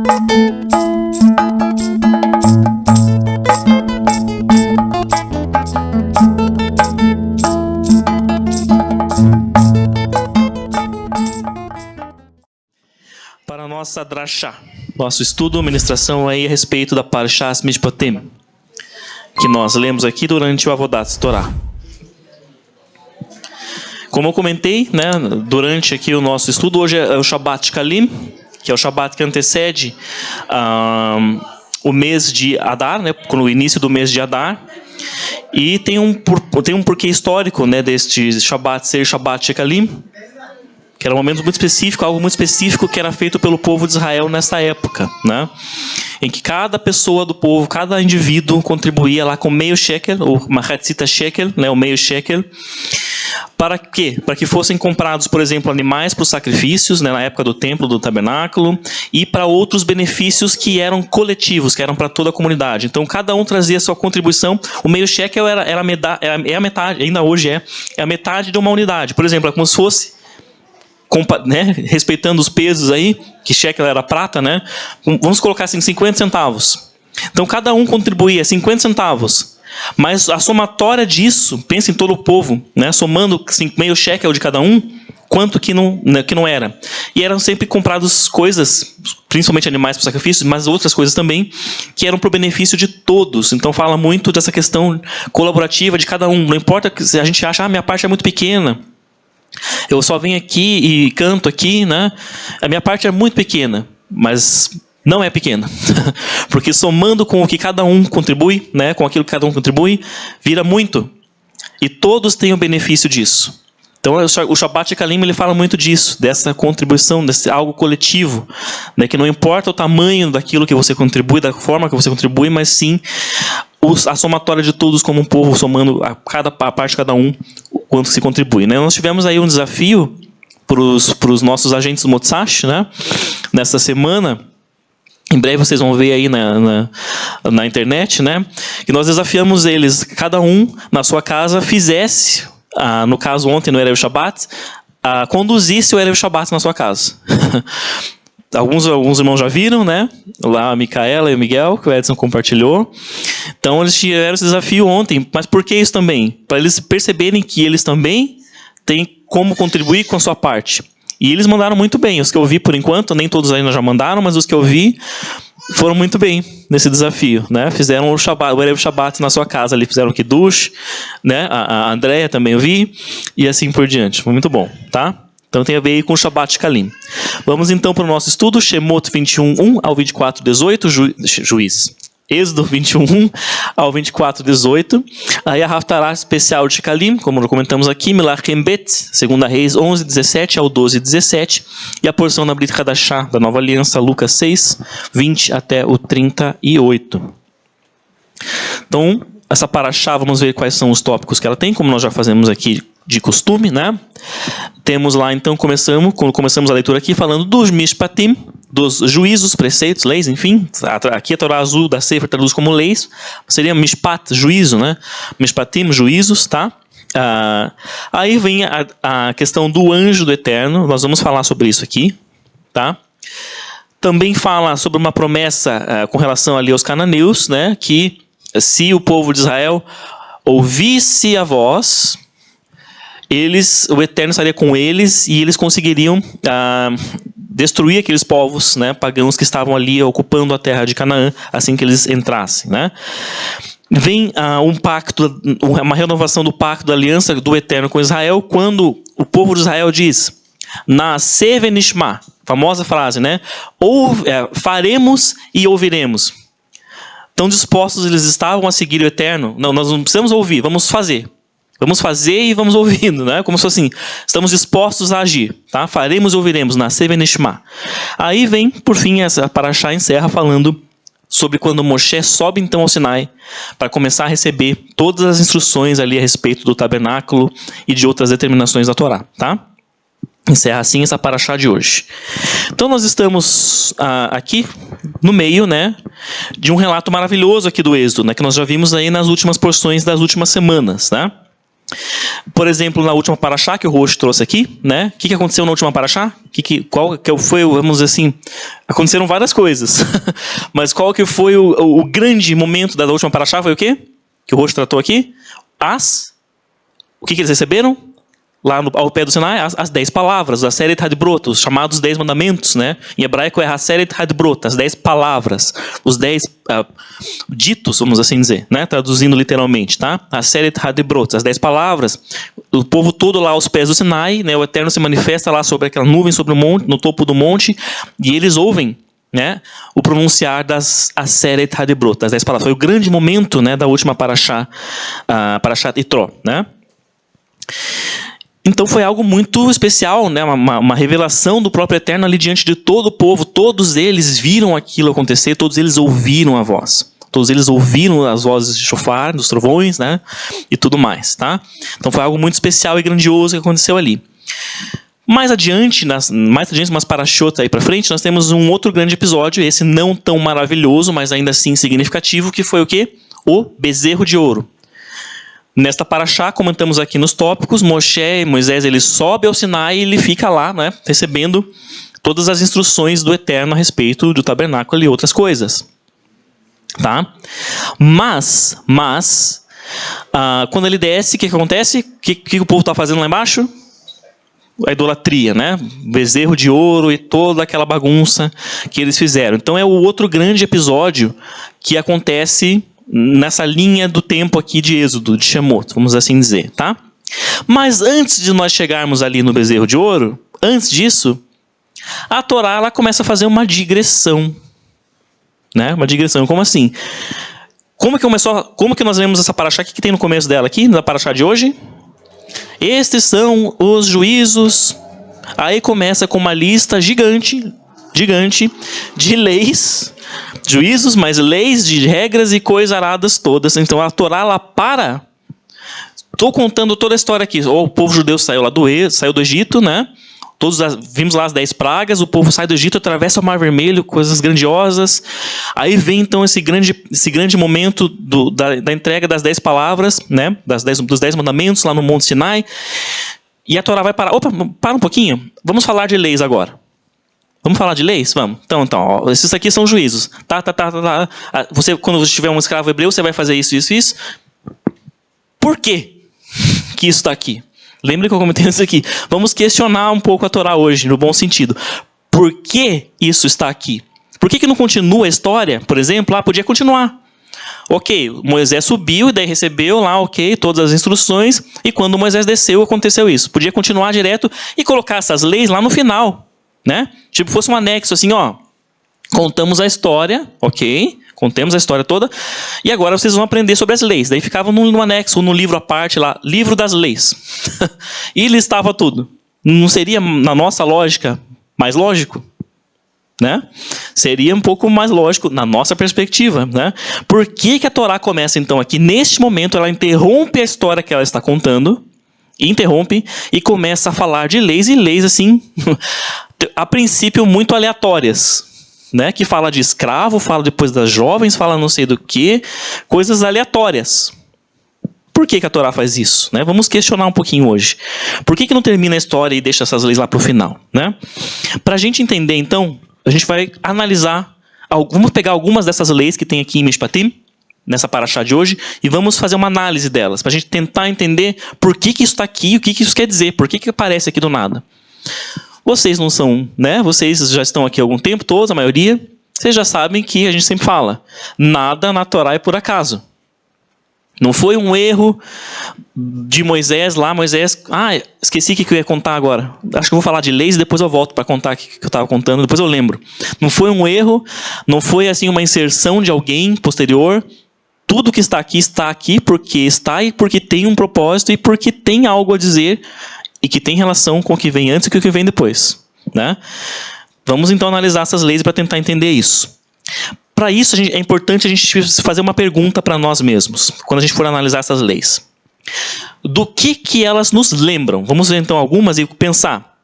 Para a nossa drashá, nosso estudo, ministração aí a respeito da Parshas Mishpatim, que nós lemos aqui durante o Avodat Torah. Como eu comentei, né, durante aqui o nosso estudo, hoje é o Shabbat Kalim, que é o Shabbat que antecede o mês de Adar, né, com o início do mês de Adar. E tem um porquê histórico, né, deste Shabbat ser Shabbat Shekalim, que era um momento muito específico, algo muito específico que era feito pelo povo de Israel nesta época, né? Em que cada pessoa do povo, cada indivíduo contribuía lá com meio shekel, ou machatzita shekel, né, o meio shekel. Para quê? Para que fossem comprados, por exemplo, animais para os sacrifícios, né, na época do templo, do tabernáculo, e para outros benefícios que eram coletivos, que eram para toda a comunidade. Então, cada um trazia sua contribuição. O meio shekel é a metade, ainda hoje é a metade de uma unidade. Por exemplo, é como se fosse, né, respeitando os pesos aí, que shekel era prata, né? Vamos colocar assim, 50 centavos. Então, cada um contribuía 50 centavos. Mas a somatória disso, pensa em todo o povo, né, somando meio shekel de cada um, quanto que não era. E eram sempre compradas coisas, principalmente animais para sacrifícios, mas outras coisas também, que eram para o benefício de todos. Então fala muito dessa questão colaborativa de cada um. Não importa se a gente acha, minha parte é muito pequena, eu só venho aqui e canto aqui, né? A minha parte é muito pequena, mas não é pequena. Porque somando com o que cada um contribui, né, com aquilo que cada um contribui, vira muito. E todos têm o benefício disso. Então o Shabbat Kalim, ele fala muito disso, dessa contribuição, desse algo coletivo, né, que não importa o tamanho daquilo que você contribui, da forma que você contribui, mas sim a somatória de todos como um povo, somando a parte de cada um, o quanto se contribui, né? Nós tivemos aí um desafio para os nossos agentes Motsash, né, nessa semana. Em breve vocês vão ver aí na internet, né, que nós desafiamos eles, cada um na sua casa fizesse, no caso ontem no Erev Shabbat, conduzisse o Erev Shabbat na sua casa. Alguns irmãos já viram, né? Lá a Micaela e o Miguel, que o Edson compartilhou. Então eles tiveram esse desafio ontem. Mas por que isso também? Para eles perceberem que eles também têm como contribuir com a sua parte. E eles mandaram muito bem. Os que eu vi por enquanto, nem todos ainda já mandaram, mas os que eu vi foram muito bem nesse desafio, né? Fizeram o Erev Shabbat na sua casa ali, fizeram o Kiddush, né? A Andréia também eu vi, e assim por diante. Foi muito bom, tá? Então tem a ver aí com o Shabbat Kalim. Vamos então para o nosso estudo, Shemot 21:1 ao 24:18, Juiz. Êxodo 21:1 ao 24:18. Aí a Haftarah especial de Kalim, como já comentamos aqui, Melachim Bet, 2 Reis 11:17 ao 12:17. E a porção da Brit Hadashah, da Nova Aliança, Lucas 6:20 até o 38. Então, essa paraxá, vamos ver quais são os tópicos que ela tem, como nós já fazemos aqui de costume, né? Temos lá, então, quando começamos a leitura aqui, falando dos Mishpatim, dos juízos, preceitos, leis, enfim. Aqui a Torá azul da Sefer traduz como leis, seria Mishpat, juízo, né? Mishpatim, juízos, tá? Aí vem a questão do anjo do Eterno, nós vamos falar sobre isso aqui, tá? Também fala sobre uma promessa com relação ali aos cananeus, né? Que se o povo de Israel ouvisse a voz, o Eterno estaria com eles e eles conseguiriam destruir aqueles povos, né, pagãos que estavam ali ocupando a terra de Canaã assim que eles entrassem, né? Vem um pacto, uma renovação do pacto da aliança do Eterno com Israel, quando o povo de Israel diz Na'aseh v'nishma, famosa frase, né? Faremos e ouviremos. Tão dispostos eles estavam a seguir o Eterno. Não, nós não precisamos ouvir, vamos fazer. Vamos fazer e vamos ouvindo, né? Como se fosse assim, estamos dispostos a agir, tá? Faremos e ouviremos, Na'aseh v'nishma. Aí vem, por fim, essa paraxá encerra falando sobre quando Moshe sobe então ao Sinai para começar a receber todas as instruções ali a respeito do tabernáculo e de outras determinações da Torá, tá? Encerra assim essa paraxá de hoje. Então nós estamos aqui no meio, né, de um relato maravilhoso aqui do Êxodo, né, que nós já vimos aí nas últimas porções das últimas semanas, né? Por exemplo, na última paraxá que o Roxo trouxe aqui, né? O que aconteceu na última paraxá? Qual que foi, vamos dizer assim, aconteceram várias coisas. Mas qual que foi o grande momento da última paraxá? Foi o quê? Que o Roxo tratou aqui? O que eles receberam? Lá ao pé do Sinai, as 10 palavras, a Aseret Hadbrot, os chamados 10 mandamentos, né? Em hebraico é Aseret Hadbrot, as 10 palavras, os 10 ditos, vamos assim dizer, né? Traduzindo literalmente, tá? Aseret Hadbrot, as 10 palavras, o povo todo lá aos pés do Sinai, né? O Eterno se manifesta lá sobre aquela nuvem sobre o monte, no topo do monte, e eles ouvem, né, o pronunciar das Aseret Hadbrot, das 10 palavras. Foi o grande momento, né, da última paraxá, Parashat Yitro, né? Então foi algo muito especial, né? Uma revelação do próprio Eterno ali diante de todo o povo. Todos eles viram aquilo acontecer, todos eles ouviram a voz. Todos eles ouviram as vozes de shofar, dos trovões, né? E tudo mais, tá? Então foi algo muito especial e grandioso que aconteceu ali. Mais adiante, umas parashot aí pra frente, nós temos um outro grande episódio, esse não tão maravilhoso, mas ainda assim significativo, que foi o quê? O bezerro de ouro. Nesta paraxá, comentamos aqui nos tópicos, Moisés ele sobe ao Sinai e ele fica lá, né, recebendo todas as instruções do Eterno a respeito do tabernáculo e outras coisas. Tá? Mas quando ele desce, o que acontece? O que o povo está fazendo lá embaixo? A idolatria, né? Bezerro de ouro e toda aquela bagunça que eles fizeram. Então é o outro grande episódio que acontece nessa linha do tempo aqui de Êxodo, de Shemot, vamos assim dizer, tá? Mas antes de nós chegarmos ali no bezerro de ouro, antes disso, a Torá ela começa a fazer uma digressão, né? Uma digressão, como assim? Como que nós lemos essa paraxá? O que tem no começo dela aqui, na paraxá de hoje? Estes são os juízos. Aí começa com uma lista gigante de leis, juízos, mas leis, de regras e coisas aradas todas. Então a Torá lá para. Estou contando toda a história aqui. O povo judeu saiu do Egito, né? Vimos lá as 10 pragas, o povo sai do Egito, atravessa o Mar Vermelho, coisas grandiosas. Aí vem então esse grande momento da entrega das 10 palavras, né? Dos 10 mandamentos lá no Monte Sinai. E a Torá vai parar. Opa, para um pouquinho. Vamos falar de leis agora. Vamos falar de leis? Vamos. Então, ó, esses aqui são juízos. Quando você tiver um escravo hebreu, você vai fazer isso. Por quê que isso está aqui? Lembra que eu comentei isso aqui? Vamos questionar um pouco a Torá hoje, no bom sentido. Por que isso está aqui? Por que não continua a história? Por exemplo, podia continuar. Ok, Moisés subiu e daí recebeu lá, todas as instruções. E quando Moisés desceu, aconteceu isso. Podia continuar direto e colocar essas leis lá no final. Né? Tipo, fosse um anexo assim, ó. Contamos a história, contamos a história toda, e agora vocês vão aprender sobre as leis. Daí ficava no anexo, no livro à parte lá, livro das leis. E listava tudo. Não seria, na nossa lógica, mais lógico? Né? Seria um pouco mais lógico na nossa perspectiva. Né? Por que a Torá começa então aqui? Neste momento ela interrompe a história que ela está contando, interrompe e começa a falar de leis, e leis assim, a princípio muito aleatórias. Né, que fala de escravo, fala depois das jovens, fala não sei do que, coisas aleatórias. Por que a Torá faz isso? Né? Vamos questionar um pouquinho hoje. Por que não termina a história e deixa essas leis lá para o final? Né? Para a gente entender, então, a gente vai analisar, vamos pegar algumas dessas leis que tem aqui em Mishpatim, nessa paraxá de hoje, e vamos fazer uma análise delas, para a gente tentar entender por que isso está aqui, o que isso quer dizer, por que aparece aqui do nada. Vocês não são, né? Vocês já estão aqui há algum tempo, todos, a maioria. Vocês já sabem que a gente sempre fala. Nada na Torá é por acaso. Não foi um erro de Moisés lá. Moisés, esqueci o que eu ia contar agora. Acho que eu vou falar de leis e depois eu volto para contar o que eu estava contando. Depois eu lembro. Não foi um erro, não foi assim uma inserção de alguém posterior. Tudo que está aqui porque está e porque tem um propósito e porque tem algo a dizer e que tem relação com o que vem antes e com o que vem depois. Né? Vamos então analisar essas leis para tentar entender isso. Para isso é importante a gente fazer uma pergunta para nós mesmos, quando a gente for analisar essas leis. Do que elas nos lembram? Vamos ver então algumas e pensar.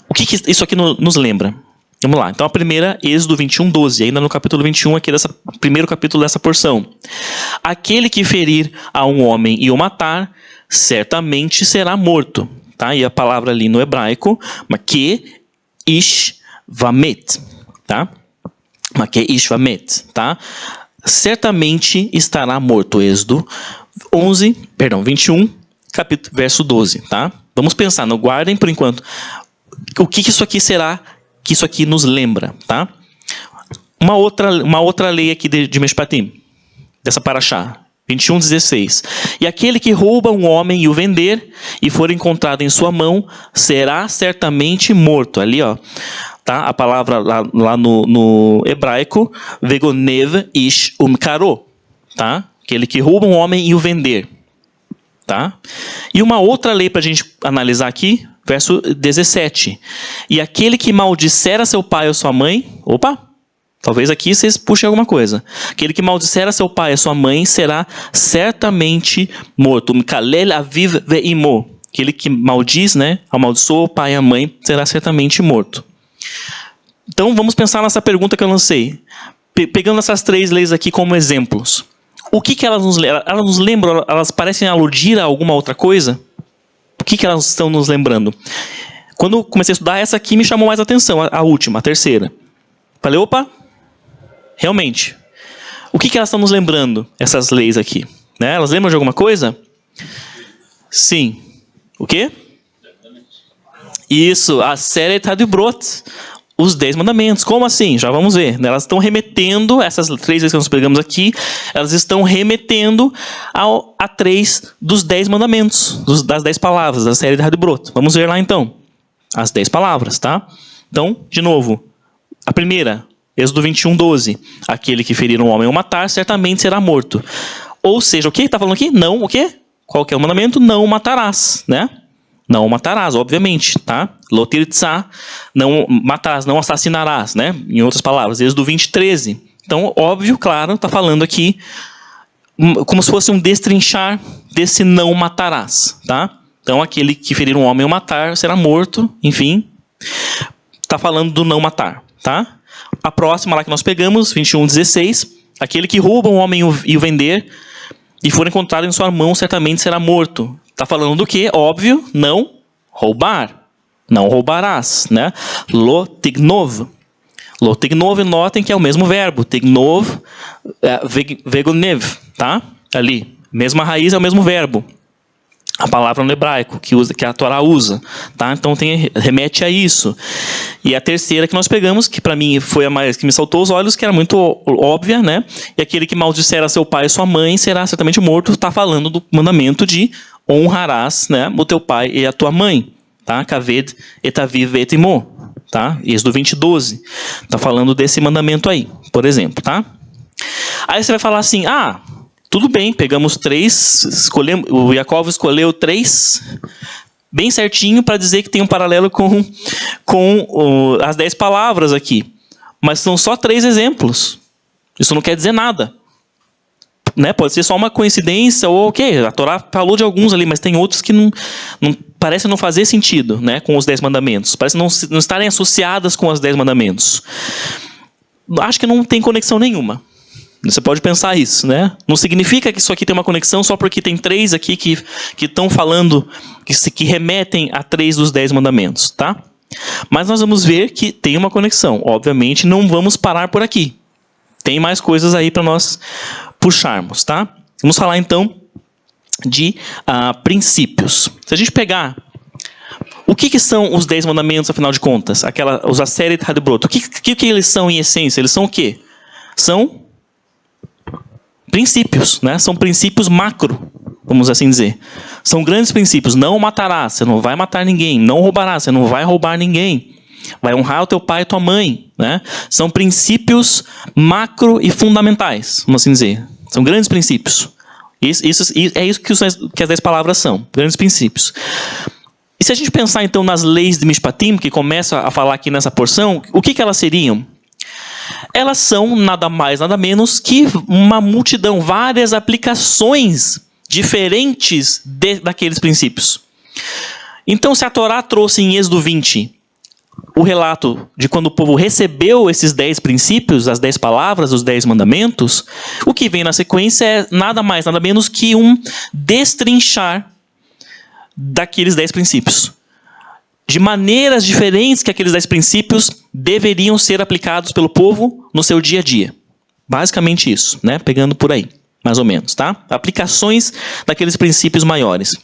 O que isso aqui nos lembra? Vamos lá. Então a primeira, Êxodo 21:12, ainda no capítulo 21, aqui primeiro capítulo dessa porção. Aquele que ferir a um homem e o matar, certamente será morto. Tá? E a palavra ali no hebraico, make ish vamet. Tá? Make ish vamet. Tá? Certamente estará morto. Êxodo 21, verso 12. Tá? Vamos pensar, não guardem por enquanto. O que isso aqui será que isso aqui nos lembra? Tá? Uma outra lei aqui de Mishpatim, dessa paraxá. 21:16. E aquele que rouba um homem e o vender, e for encontrado em sua mão, será certamente morto. Ali, ó, tá? A palavra lá no hebraico, vegonev ish umkaro, tá? Aquele que rouba um homem e o vender, tá? E uma outra lei para a gente analisar aqui, verso 17. E aquele que maldisser a seu pai ou sua mãe, talvez aqui vocês puxem alguma coisa. Aquele que maldisser a seu pai e a sua mãe será certamente morto. Mikalel aviv ve'imo. Aquele que maldiz, né, amaldiçoa o pai e a mãe será certamente morto. Então vamos pensar nessa pergunta que eu lancei. Pegando essas 3 leis aqui como exemplos. O que elas nos lembram? Elas nos lembram, elas parecem aludir a alguma outra coisa? O que elas estão nos lembrando? Quando eu comecei a estudar, essa aqui me chamou mais atenção, a última, a terceira. Falei, realmente, o que elas estão nos lembrando, essas leis aqui? Né? Elas lembram de alguma coisa? Sim. O quê? Isso, a Aseret HaDibrot, os 10 mandamentos. Como assim? Já vamos ver. Elas estão remetendo, essas 3 leis que nós pegamos aqui, elas estão remetendo a 3 dos 10 mandamentos, das 10 palavras, da série de HaDibrot. Vamos ver lá então, as 10 palavras, tá? Então, de novo, a primeira, Êxodo 21:12. Aquele que ferir um homem ou matar, certamente será morto. Ou seja, o que está falando aqui? Não, o quê? Qual que é o mandamento? Não matarás, né? Não matarás, obviamente, tá? Lotirtzá, não matarás, não assassinarás, né? Em outras palavras, Êxodo 20:13. Então, óbvio, claro, está falando aqui como se fosse um destrinchar desse não matarás, tá? Então, aquele que ferir um homem ou matar será morto, enfim. Está falando do não matar, tá? A próxima lá que nós pegamos, 21:16. Aquele que rouba um homem e o vender, e for encontrado em sua mão, certamente será morto. Está falando do quê? Óbvio, não roubar. Não roubarás, né? Lo tignov. Lo tignov, notem que é o mesmo verbo. Tignov, vegonev, tá? Ali, mesma raiz é o mesmo verbo. A palavra no hebraico, que a Torá usa, tá? Então remete a isso. E a terceira que nós pegamos, que para mim foi a mais que me saltou os olhos, que era muito óbvia, né? E aquele que maldisser a seu pai e sua mãe será certamente morto. Está falando do mandamento de honrarás, né, o teu pai e a tua mãe, tá? Kaved etaviv ve'etimo, tá? Êxodo 20:12. Está falando desse mandamento aí, por exemplo, tá? Aí você vai falar assim, tudo bem, pegamos 3, o Jacob escolheu 3, bem certinho para dizer que tem um paralelo com as 10 palavras aqui. Mas são só 3 exemplos. Isso não quer dizer nada. Né? Pode ser só uma coincidência, ou a Torá falou de alguns ali, mas tem outros que não parecem não fazer sentido, né, com os 10 mandamentos. Parecem não estarem associadas com os 10 mandamentos. Acho que não tem conexão nenhuma. Você pode pensar isso, né? Não significa que isso aqui tem uma conexão só porque tem 3 aqui que estão falando, que remetem a 3 dos 10 mandamentos, tá? Mas nós vamos ver que tem uma conexão. Obviamente, não vamos parar por aqui. Tem mais coisas aí para nós puxarmos, tá? Vamos falar então de princípios. Se a gente pegar, o que são os 10 mandamentos, afinal de contas? Os Aseret HaDibrot. O que eles são em essência? Eles são o quê? São princípios, né? São princípios macro, vamos assim dizer. São grandes princípios. Não matarás, você não vai matar ninguém. Não roubarás, você não vai roubar ninguém. Vai honrar o teu pai e tua mãe, né? São princípios macro e fundamentais, vamos assim dizer. São grandes princípios. É isso que as 10 palavras são, grandes princípios. E se a gente pensar então nas leis de Mishpatim, que começa a falar aqui nessa porção, o que elas seriam? Elas são nada mais, nada menos que uma multidão, várias aplicações diferentes daqueles princípios. Então, se a Torá trouxe em Êxodo 20 o relato de quando o povo recebeu esses 10 princípios, as 10 palavras, os 10 mandamentos, o que vem na sequência é nada mais, nada menos que um destrinchar daqueles 10 princípios. De maneiras diferentes que aqueles 10 princípios deveriam ser aplicados pelo povo no seu dia a dia. Basicamente isso, né? Pegando por aí, mais ou menos, tá? Aplicações daqueles princípios maiores.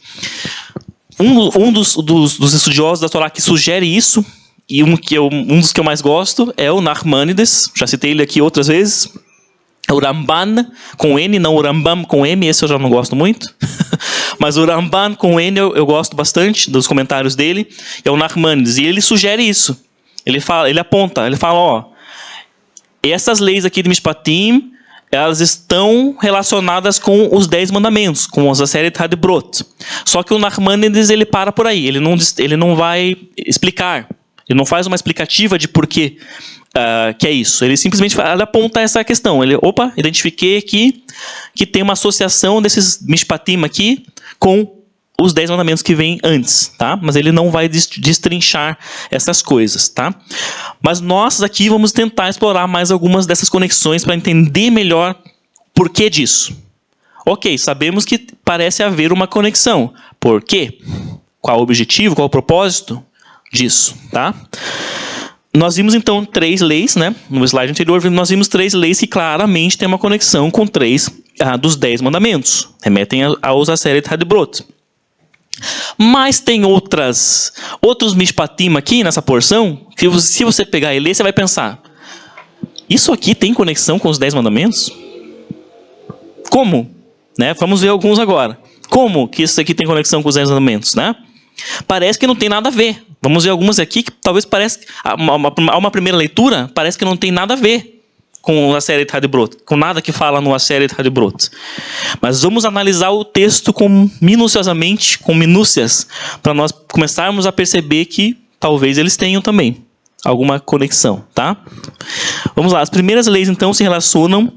Um dos estudiosos da Torá que sugere isso, e um dos que eu mais gosto, é o Nachmanides. Já citei ele aqui outras vezes. O Ramban com N, não o Rambam com M, esse eu já não gosto muito. Mas o Ramban com N eu gosto bastante dos comentários dele. É o Nachmanides. E ele sugere isso. Ele aponta, ele fala, ó, essas leis aqui de Mishpatim, elas estão relacionadas com os 10 mandamentos, com os Aseret HaDibrot. Só que o Nachmanides, ele para por aí. Ele não vai explicar. Ele não faz uma explicativa de por que é isso. Ele simplesmente aponta essa questão. Identifiquei aqui que tem uma associação desses Mishpatim aqui com os 10 mandamentos que vêm antes, tá? Mas ele não vai destrinchar essas coisas, tá? Mas nós aqui vamos tentar explorar mais algumas dessas conexões para entender melhor o porquê disso. Ok, sabemos que parece haver uma conexão. Por quê? Qual o objetivo, qual o propósito disso, tá? Nós vimos então 3 leis, né? No slide anterior nós vimos 3 leis que claramente têm uma conexão com 3 dos 10 mandamentos. Remetem aos Aseret HaDibrot. Mas tem outros Mishpatim aqui nessa porção, que se você pegar e ler, você vai pensar, isso aqui tem conexão com os 10 mandamentos? Como? Né? Vamos ver alguns agora. Como que isso aqui tem conexão com os 10 mandamentos, né? Parece que não tem nada a ver. Vamos ver algumas aqui que talvez pareça, a uma primeira leitura, parece que não tem nada a ver com o Aseret HaDibrot, com nada que fala no Aseret HaDibrot. Mas vamos analisar o texto minuciosamente, com minúcias, para nós começarmos a perceber que talvez eles tenham também alguma conexão, tá? Vamos lá, as primeiras leis então se relacionam.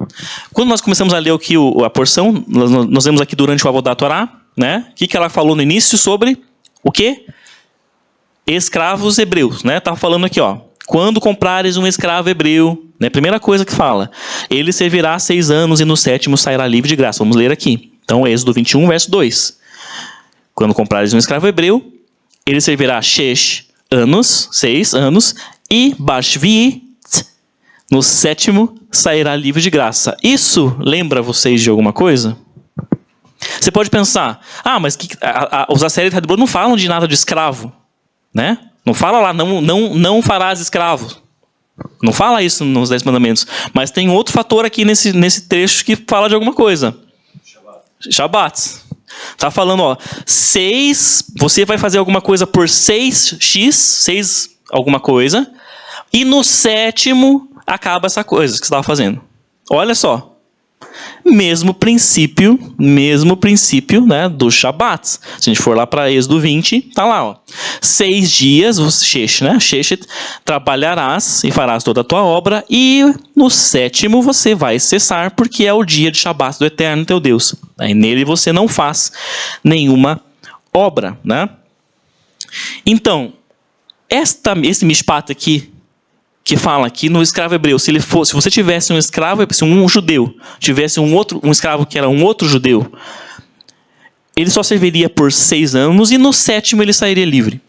Quando nós começamos a ler aqui a porção, nós vemos aqui durante o Avodat Torá, né? O que ela falou no início sobre o quê? Escravos hebreus, né? Estava falando aqui, ó. Quando comprares um escravo hebreu, né? Primeira coisa que fala, ele servirá 6 anos e no 7º sairá livre de graça. Vamos ler aqui. Então, Êxodo 21, verso 2. Quando comprares um escravo hebreu, ele servirá 6 anos, e Bashvi, no 7º sairá livre de graça. Isso lembra vocês de alguma coisa? Você pode pensar, mas os Aseret HaDibrot não falam de nada de escravo, né? Não fala lá, não farás escravo. Não fala isso nos 10 mandamentos. Mas tem outro fator aqui nesse trecho que fala de alguma coisa. Shabat. Tá falando, ó, 6, você vai fazer alguma coisa por 6x, 6 alguma coisa, e no 7º acaba essa coisa que você estava fazendo. Olha só. Mesmo princípio, né, do Shabat. Se a gente for lá para Êxodo 20, tá lá, ó. 6 dias, Sheshet, trabalharás e farás toda a tua obra, e no 7º você vai cessar, porque é o dia de Shabat do Eterno teu Deus. Aí nele você não faz nenhuma obra, né? Então, esse mishpat aqui, que fala que no escravo hebreu, se você tivesse um escravo, se um judeu tivesse um escravo que era um outro judeu, ele só serviria por 6 anos e no 7º ele sairia livre.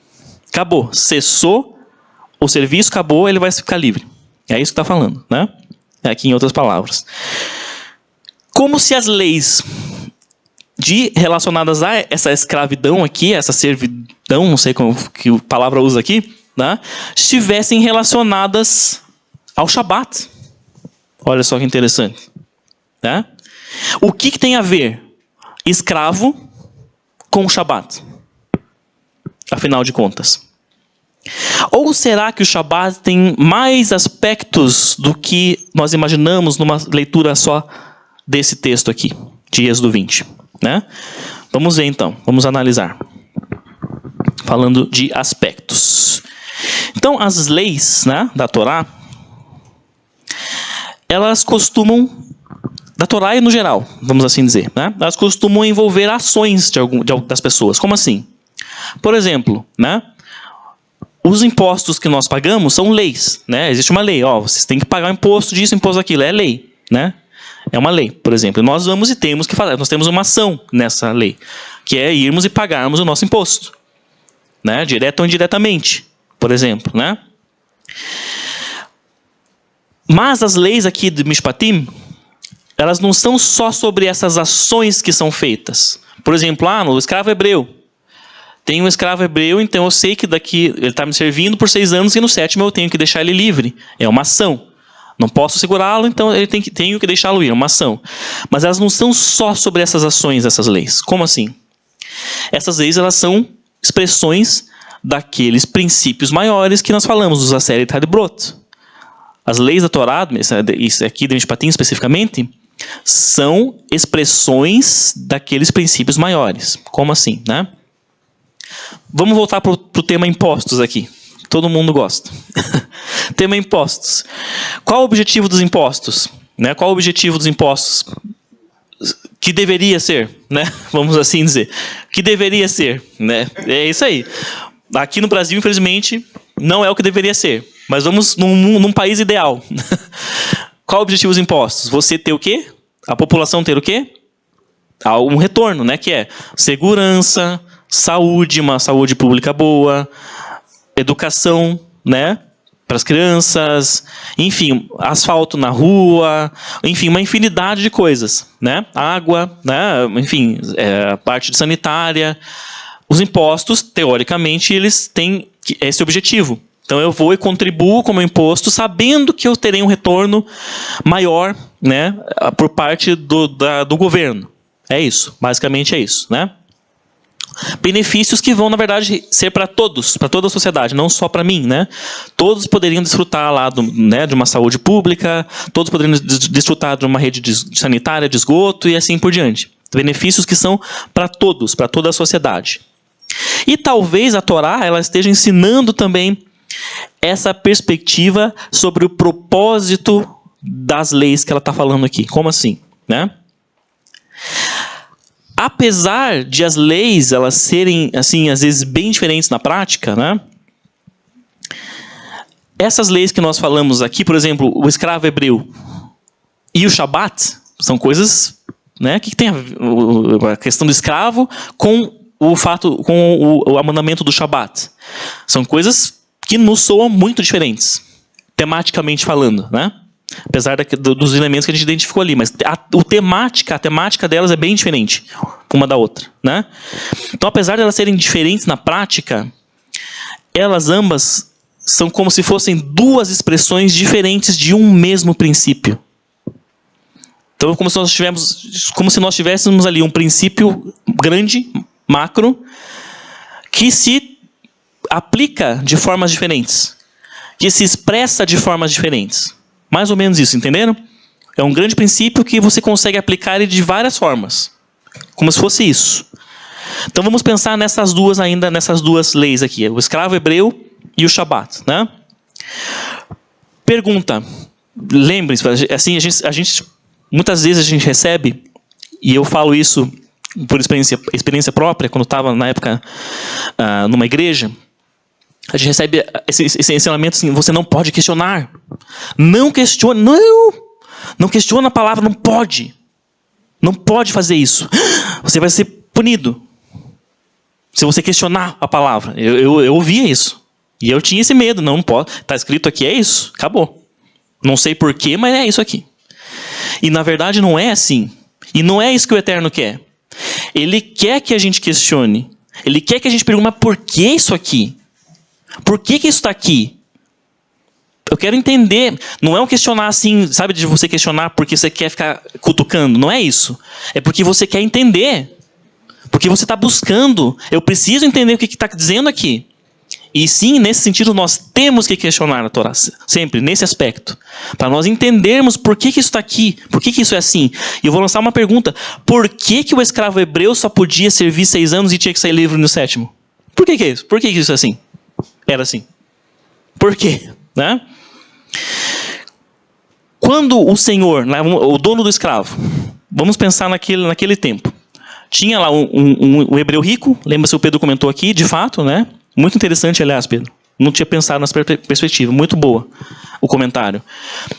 Acabou. Cessou o serviço, acabou, ele vai ficar livre. É isso que está falando, né? Aqui em outras palavras. Como se as leis relacionadas a essa escravidão aqui, essa servidão, não sei que palavra usa aqui, né, estivessem relacionadas ao Shabat. Olha só que interessante. Né? O que tem a ver escravo com o Shabat? Afinal de contas. Ou será que o Shabat tem mais aspectos do que nós imaginamos numa leitura só desse texto aqui, de Êxodo 20? Né? Vamos ver então, vamos analisar. Falando de aspectos. Então, as leis, né, da Torá, elas costumam, da Torá e no geral, vamos assim dizer, né, elas costumam envolver ações das pessoas. Como assim? Por exemplo, né, os impostos que nós pagamos são leis. Né? Existe uma lei, ó, vocês têm que pagar o imposto disso, imposto daquilo, é lei. Né? É uma lei, por exemplo. Nós vamos e temos que fazer. Nós temos uma ação nessa lei, que é irmos e pagarmos o nosso imposto, né? Direto ou indiretamente, por exemplo, né? Mas as leis aqui de Mishpatim, elas não são só sobre essas ações que são feitas. Por exemplo, no escravo hebreu. Tem um escravo hebreu, então eu sei que daqui ele está me servindo por 6 anos e no 7º eu tenho que deixar ele livre. É uma ação. Não posso segurá-lo, então tenho que deixá-lo ir. É uma ação. Mas elas não são só sobre essas ações, essas leis. Como assim? Essas leis, elas são expressões daqueles princípios maiores que nós falamos, dos Aseret Hadibrot. As leis da Torá, isso aqui de Mishpatim especificamente, são expressões daqueles princípios maiores. Como assim, né? Vamos voltar para o tema impostos aqui. Todo mundo gosta. Tema impostos. Qual o objetivo dos impostos? Né? Qual o objetivo dos impostos? Que deveria ser, né? Vamos assim dizer. Que deveria ser, né? É isso aí. Aqui no Brasil, infelizmente, não é o que deveria ser. Mas vamos num país ideal. Qual o objetivo dos impostos? Você ter o quê? A população ter o quê? Um retorno, né? Que é segurança, saúde, uma saúde pública boa, educação, né? Para as crianças, enfim, asfalto na rua, enfim, uma infinidade de coisas, né? Água, né? Enfim, a parte sanitária. Os impostos, teoricamente, eles têm esse objetivo. Então eu vou e contribuo com o meu imposto sabendo que eu terei um retorno maior, né, por parte do governo. É isso, basicamente é isso, né? Benefícios que vão, na verdade, ser para todos, para toda a sociedade, não só para mim, né? Todos poderiam desfrutar lá de uma saúde pública, todos poderiam desfrutar de uma rede sanitária, de esgoto e assim por diante. Benefícios que são para todos, para toda a sociedade. E talvez a Torá ela esteja ensinando também essa perspectiva sobre o propósito das leis que ela está falando aqui. Como assim, né? Apesar de as leis elas serem, assim, às vezes bem diferentes na prática, né? Essas leis que nós falamos aqui, por exemplo, o escravo hebreu e o Shabat, são coisas, né, que tem a questão do escravo com o mandamento do Shabat. São coisas que nos soam muito diferentes, tematicamente falando, né? Apesar dos elementos que a gente identificou ali, mas a temática delas é bem diferente uma da outra, né? Então, apesar de elas serem diferentes na prática, elas ambas são como se fossem duas expressões diferentes de um mesmo princípio. Então, como se nós tivéssemos ali um princípio grande, macro, que se aplica de formas diferentes, que se expressa de formas diferentes. Mais ou menos isso, entenderam? É um grande princípio que você consegue aplicar ele de várias formas. Como se fosse isso. Então vamos pensar nessas duas leis aqui. O escravo hebreu e o Shabat, né? Pergunta. Lembrem-se, assim, a gente muitas vezes a gente recebe, e eu falo isso por experiência própria, quando estava na época numa igreja, a gente recebe esse ensinamento assim: você não pode questionar. Não questiona. Não questiona a palavra, não pode. Não pode fazer isso. Você vai ser punido se você questionar a palavra. Eu ouvia isso. E eu tinha esse medo. Não pode. Está escrito aqui, é isso. Acabou. Não sei porquê, mas é isso aqui. E na verdade não é assim. E não é isso que o Eterno quer. Ele quer que a gente questione. Ele quer que a gente pergunte: mas por que isso aqui? Por que isso está aqui? Eu quero entender. Não é um questionar assim, sabe, de você questionar porque você quer ficar cutucando. Não é isso. É porque você quer entender. Porque você está buscando. Eu preciso entender o que está dizendo aqui. E sim, nesse sentido, nós temos que questionar a Torá. Sempre, nesse aspecto. Para nós entendermos por que isso está aqui. Por que isso é assim. E eu vou lançar uma pergunta. Por que o escravo hebreu só podia servir 6 anos e tinha que sair livre no 7º? Por que é isso? Por que isso é assim? Era assim. Por quê? Né? Quando o senhor, o dono do escravo, vamos pensar naquele tempo, tinha lá um hebreu rico, lembra-se o Pedro comentou aqui, de fato, né? Muito interessante, aliás, Pedro. Não tinha pensado nessa perspectiva, muito boa o comentário.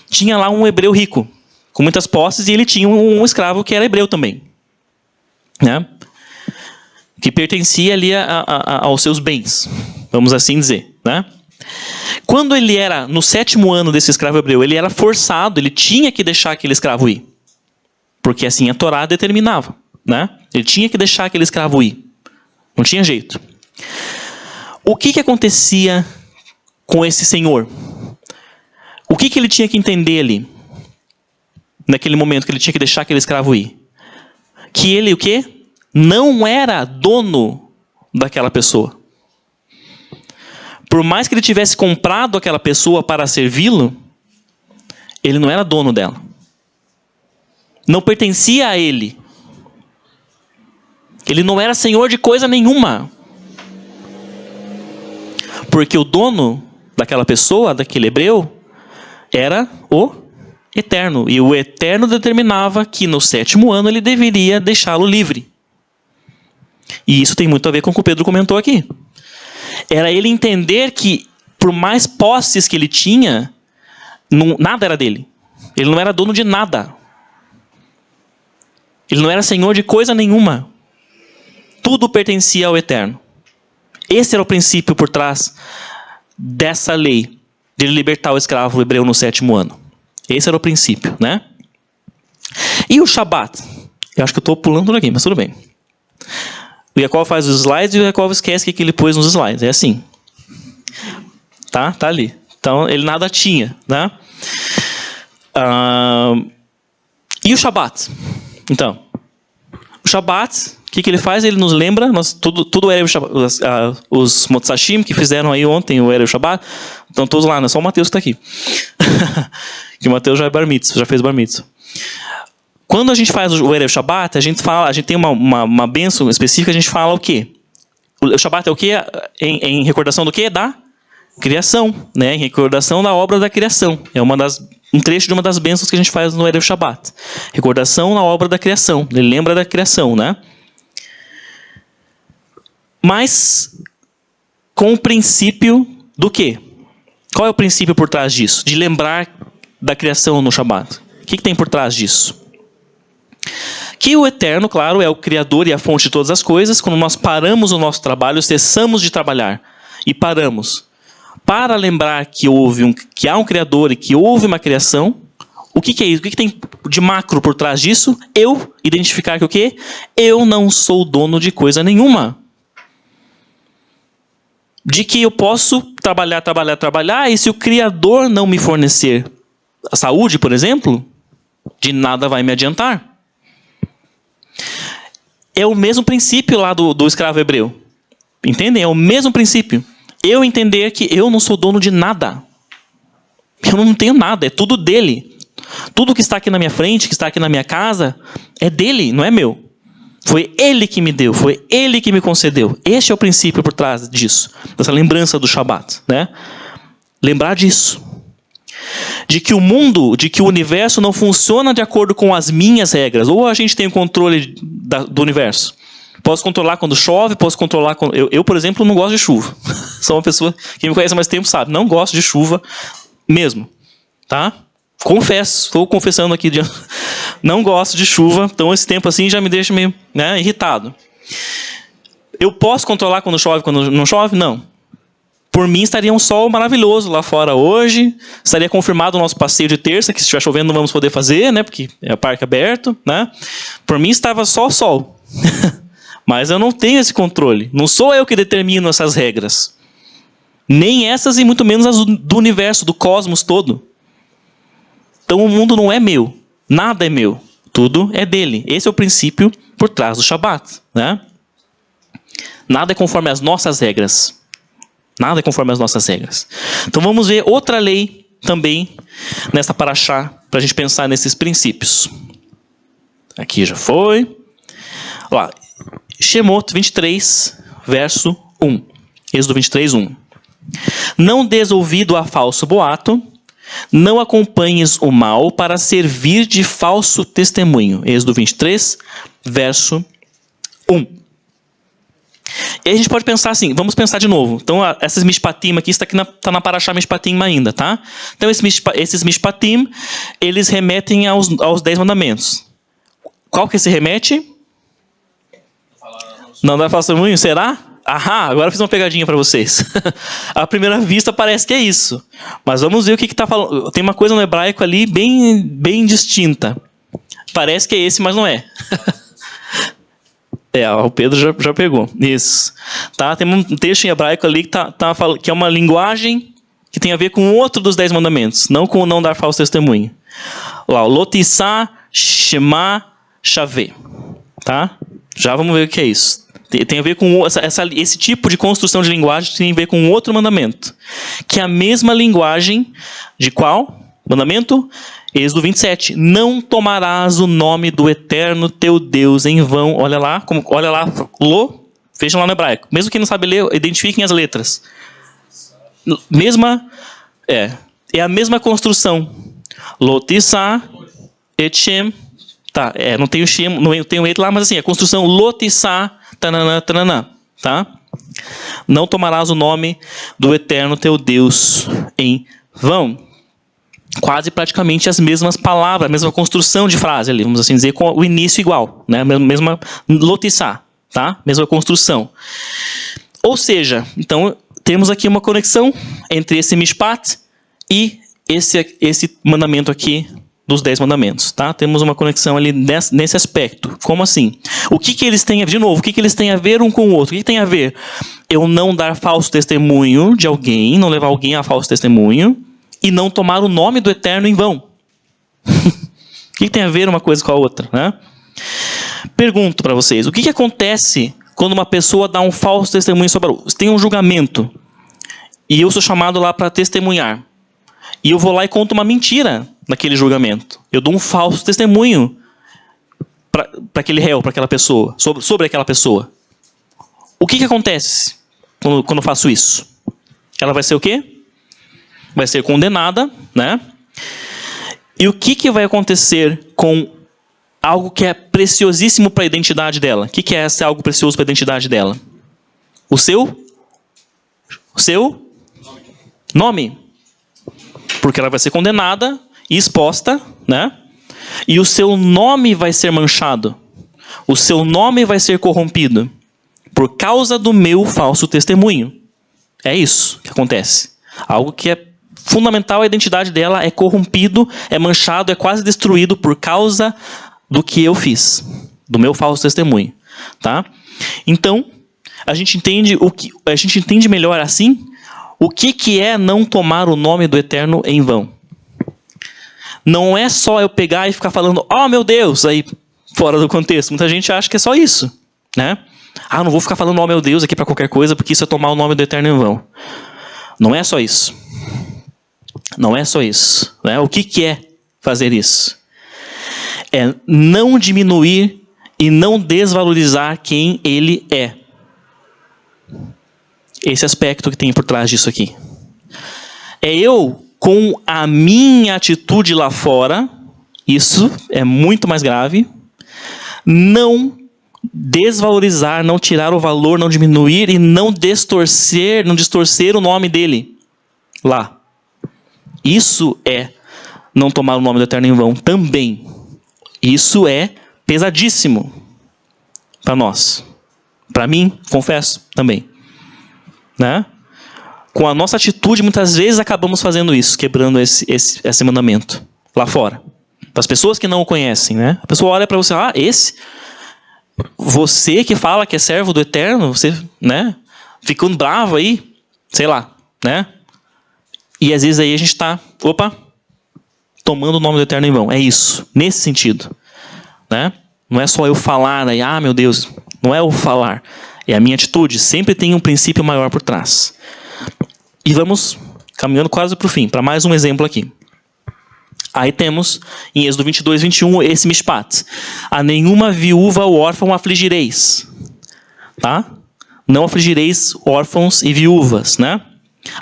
Tinha lá um hebreu rico, com muitas posses, e ele tinha um escravo que era hebreu também, né? Que pertencia ali aos seus bens, vamos assim dizer, né? Quando ele era no 7º ano desse escravo hebreu, ele era forçado, ele tinha que deixar aquele escravo ir, porque assim a Torá determinava, né? Ele tinha que deixar aquele escravo ir, não tinha jeito. O que acontecia com esse senhor? O que ele tinha que entender ali, naquele momento que ele tinha que deixar aquele escravo ir? Que ele o quê? Não era dono daquela pessoa. Por mais que ele tivesse comprado aquela pessoa para servi-lo, ele não era dono dela. Não pertencia a ele. Ele não era senhor de coisa nenhuma. Porque o dono daquela pessoa, daquele hebreu, era o Eterno. E o Eterno determinava que no 7º ano ele deveria deixá-lo livre. E isso tem muito a ver com o que o Pedro comentou aqui. Era ele entender que, por mais posses que ele tinha, nada era dele. Ele não era dono de nada. Ele não era senhor de coisa nenhuma. Tudo pertencia ao Eterno. Esse era o princípio por trás dessa lei de libertar o escravo hebreu no 7º ano. Esse era o princípio, né? E o Shabat? Eu acho que eu estou pulando por aqui, mas tudo bem. O Jacob faz os slides e o Jacob esquece o que ele pôs nos slides. É assim. Tá ali. Então, ele nada tinha, né? E o Shabat? Então, o Shabat, o que ele faz? Ele nos lembra, tudo era os Motsashim que fizeram aí ontem o Erev Shabat, estão todos lá, né? Só o Mateus que está aqui. Que o Mateus já é bar mitzvah, já fez bar mitzvah. Quando a gente faz o Erev Shabat, a gente tem uma bênção específica, a gente fala o quê? O Shabat é o quê? Em recordação do quê? Da criação, né? Em recordação da obra da criação. É um trecho de uma das bênçãos que a gente faz no Erev Shabat. Recordação na obra da criação. Ele lembra da criação, né? Mas com o princípio do quê? Qual é o princípio por trás disso? De lembrar da criação no Shabat. O que tem por trás disso? Que o Eterno, claro, é o Criador e a fonte de todas as coisas. Quando nós paramos o nosso trabalho, cessamos de trabalhar e paramos para lembrar que há um Criador e que houve uma criação. O que é isso? O que tem de macro por trás disso? Eu identificar que o quê? Eu não sou dono de coisa nenhuma. De que eu posso trabalhar, e se o Criador não me fornecer a saúde, por exemplo, de nada vai me adiantar. É o mesmo princípio lá do escravo hebreu. Entendem? É o mesmo princípio. Eu entender que eu não sou dono de nada. Eu não tenho nada, é tudo dele. Tudo que está aqui na minha frente, que está aqui na minha casa, é dele, não é meu. Foi ele que me deu, foi ele que me concedeu. Este é o princípio por trás disso, dessa lembrança do Shabat, né? Lembrar disso. De que o mundo, de que o universo não funciona de acordo com as minhas regras. Ou a gente tem o controle do universo. Posso controlar quando chove, posso controlar quando... Eu, por exemplo, não gosto de chuva. Sou uma pessoa, quem me conhece há mais tempo sabe, não gosto de chuva mesmo, tá? Confesso, estou confessando aqui, não gosto de chuva, então esse tempo assim já me deixa meio, né, irritado. Eu posso controlar quando chove, quando não chove? Não. Por mim estaria um sol maravilhoso lá fora hoje, estaria confirmado o nosso passeio de terça, que se estiver chovendo não vamos poder fazer, né, porque é o parque aberto, né? Por mim estava só o sol. Mas eu não tenho esse controle, não sou eu que determino essas regras. Nem essas e muito menos as do universo, do cosmos todo. Então o mundo não é meu, nada é meu, tudo é dele. Esse é o princípio por trás do Shabat, né? Nada é conforme as nossas regras. Nada é conforme as nossas regras. Então vamos ver outra lei também nessa paraxá, para a gente pensar nesses princípios. Aqui já foi. Ó, Shemot 23, verso 1. Êxodo 23, 1. Não des ouvido a falso boato, não acompanhes o mal para servir de falso testemunho. Êxodo 23, verso 1. E a gente pode pensar assim, vamos pensar de novo. Então, essas mishpatim aqui, está tá na Parashá Mishpatim ainda, tá? Então, esses mishpatim, eles remetem aos 10 mandamentos. Qual que se remete? Não dá falso testemunho? Será? Ahá, agora eu fiz uma pegadinha para vocês. À primeira vista parece que é isso. Mas vamos ver o que está falando. Tem uma coisa no hebraico ali bem distinta. Parece que é esse, mas não é. O Pedro já pegou. Isso. Tá? Tem um texto em hebraico ali que é uma linguagem que tem a ver com outro dos 10 mandamentos, não com o não dar falso testemunho. Lá, Lotissá, Shema, Shavê. Tá? Já vamos ver o que é isso. Tem a ver com esse tipo de construção de linguagem, tem a ver com outro mandamento. Que é a mesma linguagem de qual? Mandamento? Êxodo 27. Não tomarás o nome do Eterno teu Deus em vão. Olha lá, vejam lá no hebraico. Mesmo quem não sabe ler, identifiquem as letras. É a mesma construção. Lotissá, Etchem. Tá, não tem o Shem, não tem o Et lá, mas assim, a construção Lotissá, tananã, tananã. Tá? Não tomarás o nome do Eterno teu Deus em vão. Quase praticamente as mesmas palavras, a mesma construção de frase ali, vamos assim dizer, com o início igual, né? Mesma lotissá, tá? Mesma construção. Ou seja, então temos aqui uma conexão entre esse mishpat e esse mandamento aqui dos 10 mandamentos, tá? Temos uma conexão ali nesse aspecto. Como assim? O que eles têm a ver? De novo, o que eles têm a ver um com o outro? O que tem a ver? Eu não dar falso testemunho de alguém, não levar alguém a falso testemunho, e não tomar o nome do Eterno em vão. O que tem a ver uma coisa com a outra, né? Pergunto para vocês, o que acontece quando uma pessoa dá um falso testemunho sobre outro? Tem um julgamento, e eu sou chamado lá para testemunhar. E eu vou lá e conto uma mentira naquele julgamento. Eu dou um falso testemunho para aquele réu, para aquela pessoa, sobre aquela pessoa. O que acontece quando eu faço isso? Ela vai ser o quê? Vai ser condenada, né? E o que vai acontecer com algo que é preciosíssimo para a identidade dela? O que é esse algo precioso para a identidade dela? O seu nome. Porque ela vai ser condenada e exposta, né? E o seu nome vai ser manchado. O seu nome vai ser corrompido por causa do meu falso testemunho. É isso que acontece. Algo que é fundamental, a identidade dela é corrompido, é manchado, é quase destruído por causa do que eu fiz, do meu falso testemunho, tá? Então, a gente entende melhor assim o que é não tomar o nome do Eterno em vão. Não é só eu pegar e ficar falando, oh meu Deus, aí fora do contexto. Muita gente acha que é só isso, né? Não vou ficar falando, oh meu Deus, aqui para qualquer coisa, porque isso é tomar o nome do Eterno em vão. Não é só isso. Não é só isso, né? O que é fazer isso? É não diminuir e não desvalorizar quem ele é. Esse aspecto que tem por trás disso aqui. É eu, com a minha atitude lá fora, isso é muito mais grave, não desvalorizar, não tirar o valor, não diminuir e não distorcer o nome dele lá. Isso é não tomar o nome do Eterno em vão também. Isso é pesadíssimo para nós. Para mim, confesso, também. Né? Com a nossa atitude, muitas vezes acabamos fazendo isso, quebrando esse mandamento lá fora. Para as pessoas que não o conhecem, né? A pessoa olha para você, você que fala que é servo do Eterno, você, né? Ficando bravo aí, sei lá, né? E às vezes aí a gente está, tomando o nome do Eterno em vão. É isso, nesse sentido. Né? Não é só eu falar, aí, meu Deus, não é o falar. É a minha atitude, sempre tem um princípio maior por trás. E vamos caminhando quase para o fim, para mais um exemplo aqui. Aí temos, em Êxodo 22, 21, esse mishpat. A nenhuma viúva ou órfão afligireis. Tá? Não afligireis órfãos e viúvas, né?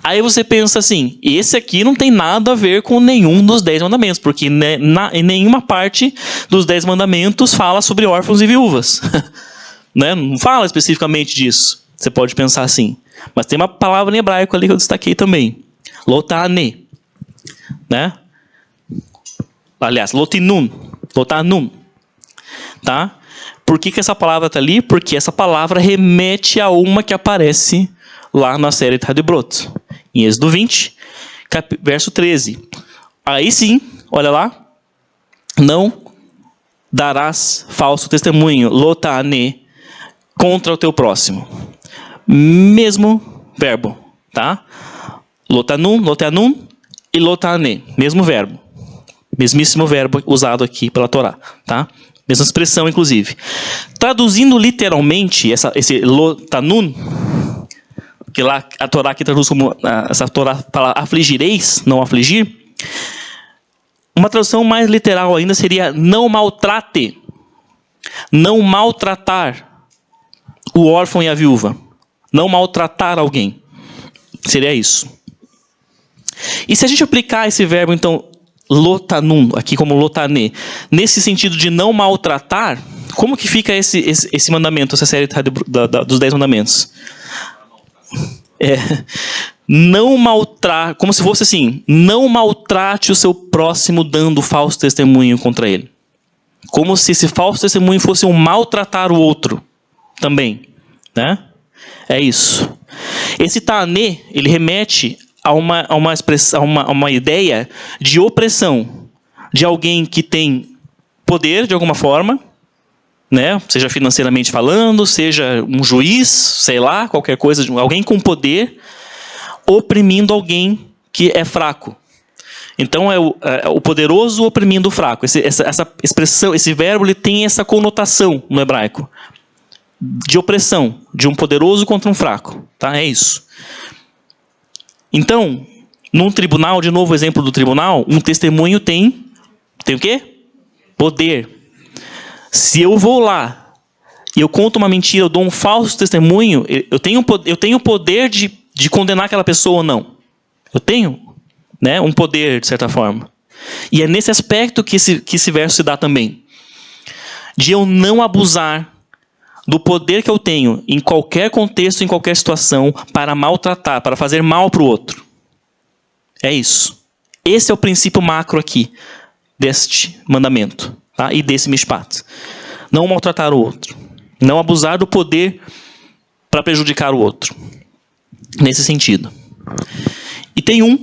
Aí você pensa assim, esse aqui não tem nada a ver com nenhum dos 10 mandamentos, porque em nenhuma parte dos 10 mandamentos fala sobre órfãos e viúvas. né? Não fala especificamente disso. Você pode pensar assim. Mas tem uma palavra em hebraico ali que eu destaquei também. Lotane. Né? Aliás, lotinun. Lotanun. Tá? Por que essa palavra está ali? Porque essa palavra remete a uma que aparece lá na série Tadbrot. Em Êxodo 20, verso 13. Aí sim, olha lá. Não darás falso testemunho, lotane, contra o teu próximo. Mesmo verbo, tá? Lotanun, lotanun e lotane, mesmo verbo. Mesmíssimo verbo usado aqui pela Torá, tá? Mesma expressão, inclusive. Traduzindo literalmente esse lotanun, que lá a Torá que traduz como essa Torá fala afligireis, não afligir. Uma tradução mais literal ainda seria não maltrate, não maltratar o órfão e a viúva, não maltratar alguém. Seria isso. E se a gente aplicar esse verbo, então, lotanun, aqui como lotane, nesse sentido de não maltratar, como que fica esse mandamento, essa série dos 10 mandamentos? Não maltrate, como se fosse assim, não maltrate o seu próximo dando falso testemunho contra ele. Como se esse falso testemunho fosse um maltratar o outro também, né? É isso. Esse tane, ele remete a uma ideia de opressão, de alguém que tem poder de alguma forma, né? Seja financeiramente falando, seja um juiz, sei lá, qualquer coisa, alguém com poder oprimindo alguém que é fraco. Então é o poderoso oprimindo o fraco. Essa expressão, esse verbo, ele tem essa conotação no hebraico de opressão, de um poderoso contra um fraco, tá? É isso. Então, num tribunal, de novo exemplo do tribunal, um testemunho tem o quê? Poder. Se eu vou lá e eu conto uma mentira, eu dou um falso testemunho, eu tenho o poder de condenar aquela pessoa ou não. Eu tenho, né, um poder, de certa forma. E é nesse aspecto que esse verso se dá também. De eu não abusar do poder que eu tenho em qualquer contexto, em qualquer situação, para maltratar, para fazer mal para o outro. É isso. Esse é o princípio macro aqui, deste mandamento, tá? E desse mishpat. Não maltratar o outro. Não abusar do poder para prejudicar o outro. Nesse sentido. E tem um,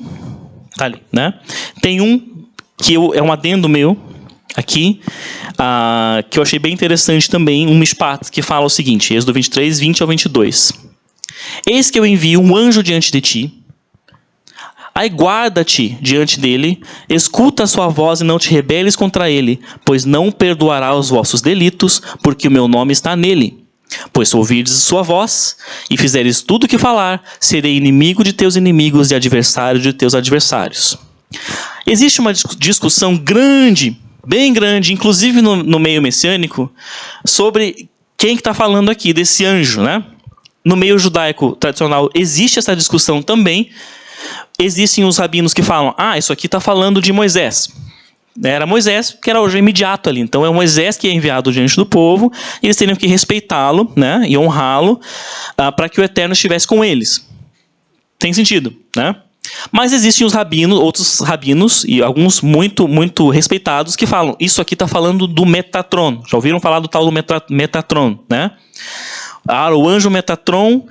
tá ali, né? Tem um que é um adendo meu aqui, que eu achei bem interessante também, um mishpat, que fala o seguinte, Êxodo 23, 20 ao 22. Eis que eu envio um anjo diante de ti, aí guarda-te diante dele, escuta a sua voz e não te rebeles contra ele, pois não perdoará os vossos delitos, porque o meu nome está nele. Pois se ouvirdes sua voz e fizeres tudo o que falar, serei inimigo de teus inimigos e adversário de teus adversários. Existe uma discussão grande, bem grande, inclusive no meio messiânico, sobre quem que está falando aqui desse anjo, né? No meio judaico tradicional existe essa discussão também. Existem os rabinos que falam, isso aqui está falando de Moisés. Era Moisés, que era o imediato ali. Então é Moisés que é enviado diante do povo, e eles teriam que respeitá-lo, né, e honrá-lo, para que o Eterno estivesse com eles. Tem sentido, né? Mas existem outros rabinos, e alguns muito, muito respeitados, que falam, isso aqui está falando do Metatron. Já ouviram falar do tal do Metatron, né? O anjo Metatron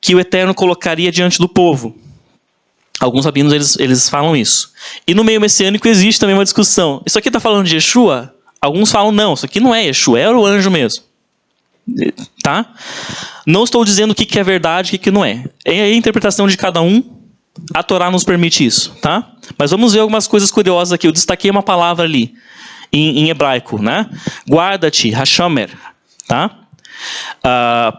que o Eterno colocaria diante do povo. Alguns rabinos, eles falam isso. E no meio messiânico existe também uma discussão. Isso aqui está falando de Yeshua? Alguns falam, não, isso aqui não é Yeshua, era o anjo mesmo. Tá? Não estou dizendo o que é verdade e o que não é. É a interpretação de cada um. A Torá nos permite isso, tá? Mas vamos ver algumas coisas curiosas aqui. Eu destaquei uma palavra ali, em hebraico, né? Guarda-te, hashomer, tá?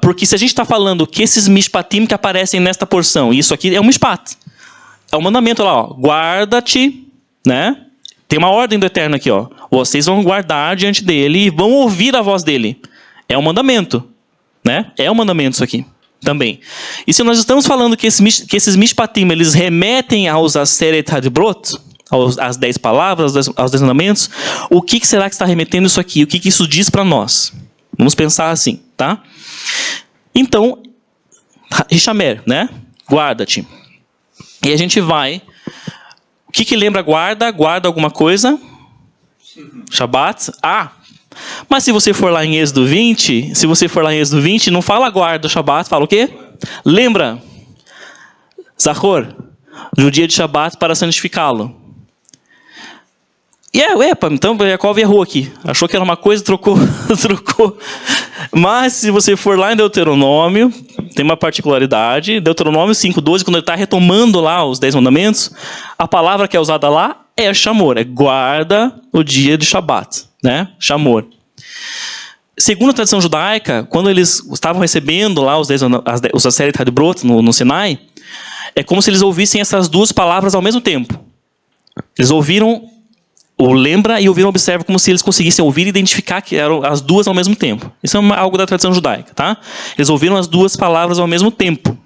Porque se a gente está falando que esses mishpatim que aparecem nesta porção, isso aqui é um mishpat. É um mandamento lá, ó. Guarda-te, né? Tem uma ordem do Eterno aqui, ó. Vocês vão guardar diante dele e vão ouvir a voz dele. É um mandamento, né? É um mandamento isso aqui, também. E se nós estamos falando que esses mishpatim, eles remetem aos Aseret Hadbrot, às 10 palavras, aos 10 mandamentos, o que será que está remetendo isso aqui? O que isso diz para nós? Vamos pensar assim, tá? Então, Hishamer, né? Guarda-te. E a gente vai... O que lembra guarda? Guarda alguma coisa? Shabat? Mas se você for lá em Êxodo 20, não fala guarda o Shabat, fala o quê? Lembra. Zachor, no dia de Shabat para santificá-lo. E então Jacob errou aqui. Achou que era uma coisa, trocou. Mas se você for lá em Deuteronômio, tem uma particularidade. Deuteronômio 5:12, quando ele está retomando lá os 10 mandamentos, a palavra que é usada lá é Shamor, é guarda o dia de Shabat, né? Shamor. Segundo a tradição judaica, quando eles estavam recebendo lá os Aseret Hadbrot no Sinai, é como se eles ouvissem essas duas palavras ao mesmo tempo. Eles ouviram o lembra e ouviram observa, como se eles conseguissem ouvir e identificar que eram as duas ao mesmo tempo. Isso é algo da tradição judaica, tá? Eles ouviram as duas palavras ao mesmo tempo.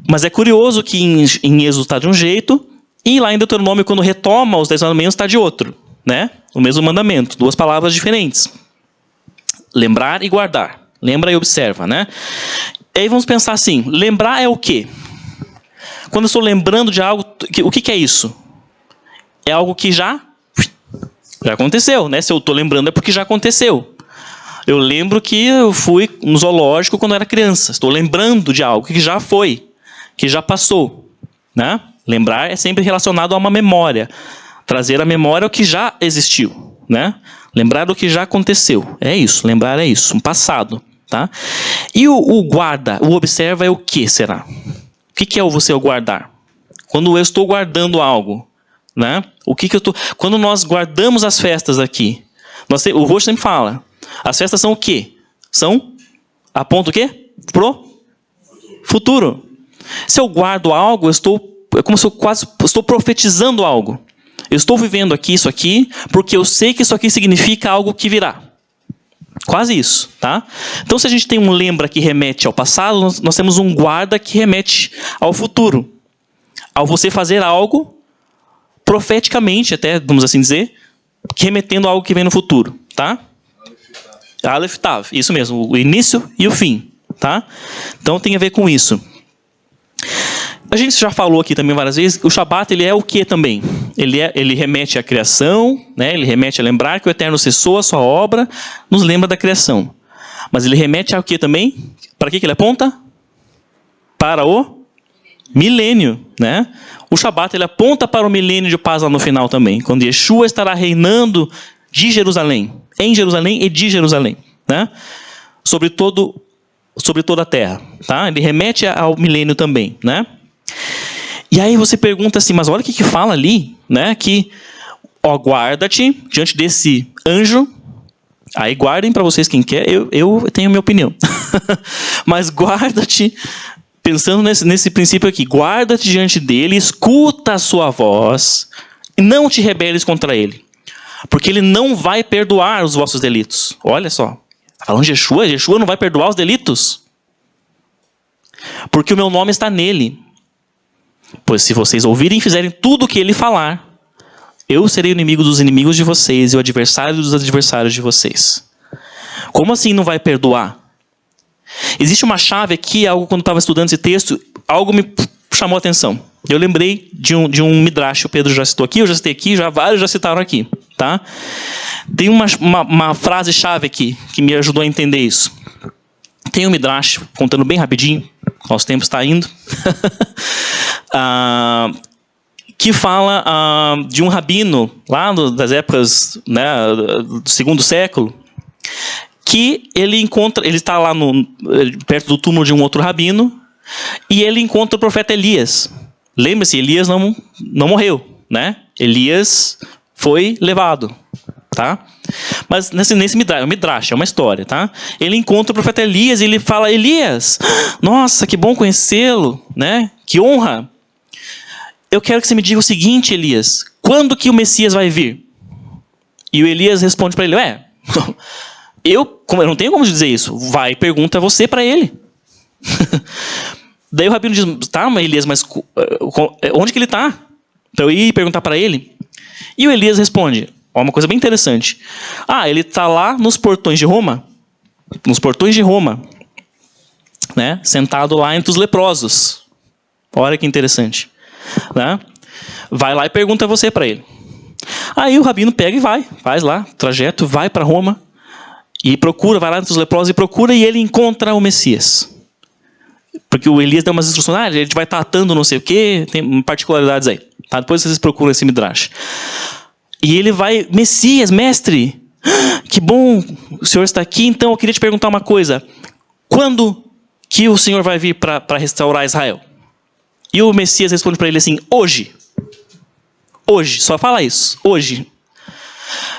Mas é curioso que em Êxodo está de um jeito, e lá em Deuteronômio, quando retoma os 10 mandamentos, está de outro, né? O mesmo mandamento, duas palavras diferentes. Lembrar e guardar. Lembra e observa, né? E aí vamos pensar assim, lembrar é o quê? Quando eu estou lembrando de algo, o que é isso? É algo que já aconteceu, né? Se eu estou lembrando é porque já aconteceu. Eu lembro que eu fui no zoológico quando eu era criança. Estou lembrando de algo que já foi, que já passou, né? Lembrar é sempre relacionado a uma memória. Trazer à memória o que já existiu, né? Lembrar do que já aconteceu. É isso, lembrar é isso, um passado, tá? E o guarda, o observa é o que será? O que é o você guardar? Quando eu estou guardando algo, né? Quando nós guardamos as festas aqui, o Roxo sempre fala, as festas são o quê? Aponta o quê? Pro futuro. Se eu guardo algo, é como se eu quase estou profetizando algo. Eu estou vivendo aqui isso aqui, porque eu sei que isso aqui significa algo que virá. Quase isso, tá? Então, se a gente tem um lembra que remete ao passado, nós temos um guarda que remete ao futuro. Ao você fazer algo profeticamente, até, vamos assim dizer, remetendo a algo que vem no futuro, tá? Aleph Tav, isso mesmo, o início e o fim, tá? Então tem a ver com isso. A gente já falou aqui também várias vezes, o Shabat ele é o que também? Ele remete à criação, né? Ele remete a lembrar que o Eterno cessou a sua obra, nos lembra da criação. Mas ele remete ao que também? Para que ele aponta? Para o milênio, né? O Shabat ele aponta para o milênio de paz lá no final também, quando Yeshua estará reinando de Jerusalém, em Jerusalém e de Jerusalém, né? Sobre toda a terra, tá? Ele remete ao milênio também, né? E aí você pergunta assim, mas olha o que fala ali, né? Que, guarda-te diante desse anjo. Aí guardem para vocês quem quer, eu tenho minha opinião. Mas guarda-te, pensando nesse princípio aqui, guarda-te diante dele, escuta a sua voz, e não te rebeles contra ele. Porque ele não vai perdoar os vossos delitos. Olha só, está falando de Yeshua não vai perdoar os delitos? Porque o meu nome está nele. Pois se vocês ouvirem e fizerem tudo o que ele falar, eu serei o inimigo dos inimigos de vocês e o adversário dos adversários de vocês. Como assim não vai perdoar? Existe uma chave aqui, algo quando eu estava estudando esse texto, algo me chamou a atenção. Eu lembrei de um midrash, o Pedro já citou aqui, eu já citei aqui, vários já citaram aqui. Tá? Tem uma frase-chave aqui que me ajudou a entender isso. Tem um midrash, contando bem rapidinho, nosso tempo está indo, que fala de um rabino, lá das épocas, né, do 2º século, que ele está lá perto do túmulo de um outro rabino, e ele encontra o profeta Elias. Lembre-se, Elias não morreu, né? Elias foi levado, tá? Mas nesse midrash, é uma história, tá? Ele encontra o profeta Elias e ele fala, Elias, nossa, que bom conhecê-lo, né? Que honra. Eu quero que você me diga o seguinte, Elias, quando que o Messias vai vir? E o Elias responde para ele, eu não tenho como dizer isso, vai, pergunta você para ele. Daí o rabino diz, tá, mas Elias, mas onde que ele está? Então eu ia perguntar para ele. E o Elias responde, Ó, uma coisa bem interessante. Ele está lá nos portões de Roma. Nos portões de Roma. Né? Sentado lá entre os leprosos. Olha que interessante. Né? Vai lá e pergunta você para ele. Aí o rabino pega e vai. Faz lá, trajeto, vai para Roma. E procura, vai lá entre os leprosos e procura. E ele encontra o Messias. Porque o Elias dá umas instruções. A gente vai estar atando não sei o quê. Tem particularidades aí. Tá? Depois vocês procuram esse midrash. E ele vai, Messias, mestre, que bom o senhor está aqui, então eu queria te perguntar uma coisa. Quando que o senhor vai vir para restaurar Israel? E o Messias responde para ele assim, hoje. Hoje, só fala isso, hoje.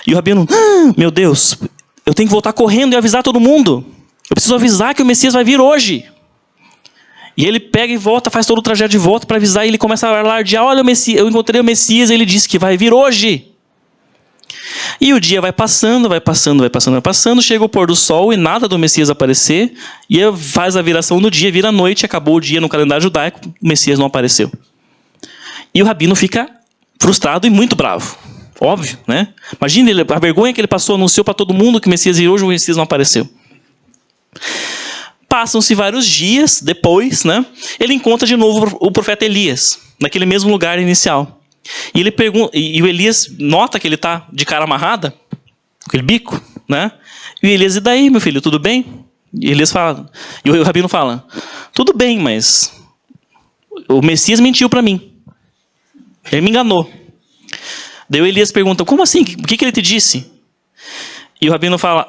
E o rabino, meu Deus, eu tenho que voltar correndo e avisar todo mundo. Eu preciso avisar que o Messias vai vir hoje. E ele pega e volta, faz todo o trajeto de volta para avisar, e ele começa a alardear, olha o Messias, eu encontrei o Messias, ele disse que vai vir hoje. E o dia vai passando, chega o pôr do sol e nada do Messias aparecer, e faz a viração do dia, vira a noite, acabou o dia no calendário judaico, o Messias não apareceu. E o rabino fica frustrado e muito bravo, óbvio, né? Imagina a vergonha que ele passou, anunciou para todo mundo que o Messias ia hoje, o Messias não apareceu. Passam-se vários dias depois, né? Ele encontra de novo o profeta Elias, naquele mesmo lugar inicial. E ele pergunta, e o Elias nota que ele está de cara amarrada, com aquele bico, né? E o Elias, e daí, meu filho, tudo bem? E Elias fala, e o rabino fala, tudo bem, mas o Messias mentiu para mim. Ele me enganou. Daí o Elias pergunta, como assim? O que ele te disse? E o rabino fala,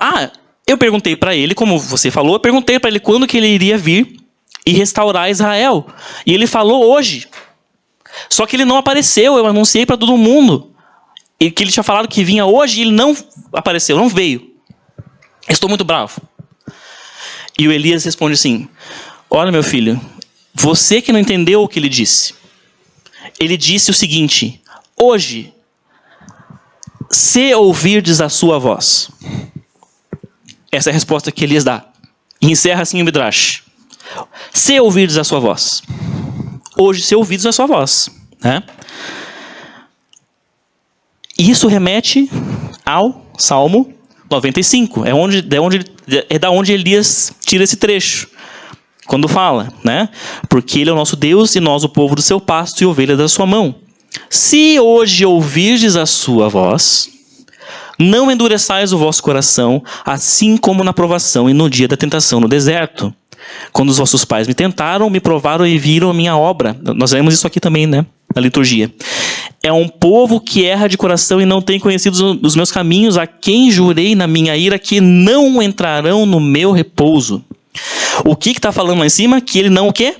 eu perguntei para ele, como você falou, eu perguntei para ele quando que ele iria vir e restaurar Israel. E ele falou hoje. Só que ele não apareceu, eu anunciei para todo mundo. E que ele tinha falado que vinha hoje e ele não apareceu, não veio. Estou muito bravo. E o Elias responde assim, olha meu filho, você que não entendeu o que ele disse. Ele disse o seguinte, hoje, se ouvirdes a sua voz. Essa é a resposta que Elias dá. E encerra assim o midrash. Se ouvirdes a sua voz. Hoje, se ouvirdes a sua voz. Né? Isso remete ao Salmo 95. É da onde Elias tira esse trecho. Quando fala, né? Porque ele é o nosso Deus e nós o povo do seu pasto e ovelha da sua mão. Se hoje ouvirdes a sua voz, não endureçais o vosso coração, assim como na provação e no dia da tentação no deserto. Quando os vossos pais me tentaram, me provaram e viram a minha obra. Nós lemos isso aqui também, né? Na liturgia. É um povo que erra de coração e não tem conhecido os meus caminhos, a quem jurei na minha ira que não entrarão no meu repouso. O que está falando lá em cima? Que ele não o quê?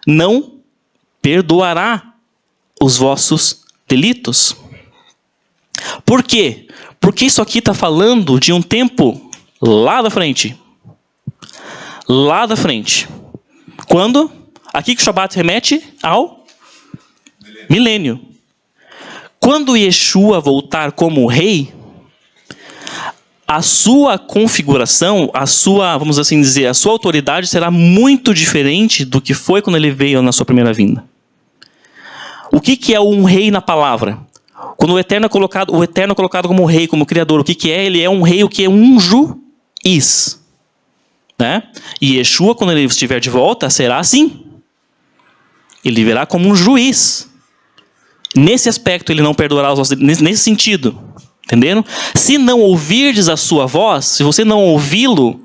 Não perdoará os vossos delitos. Por quê? Porque isso aqui está falando de um tempo lá da frente. Lá da frente. Quando? Aqui que o Shabat remete ao milênio. Quando Yeshua voltar como rei, a sua configuração, vamos assim dizer, a sua autoridade será muito diferente do que foi quando ele veio na sua primeira vinda. O que é um rei na palavra? Quando o Eterno é colocado como rei, como criador, o que é? Ele é um rei, o que é um juiz. Né? E Yeshua, quando ele estiver de volta, será assim. Ele virá como um juiz. Nesse aspecto, ele não perdoará os vossos delitos, nesse sentido. Entenderam? Se não ouvirdes a sua voz, se você não ouvi-lo,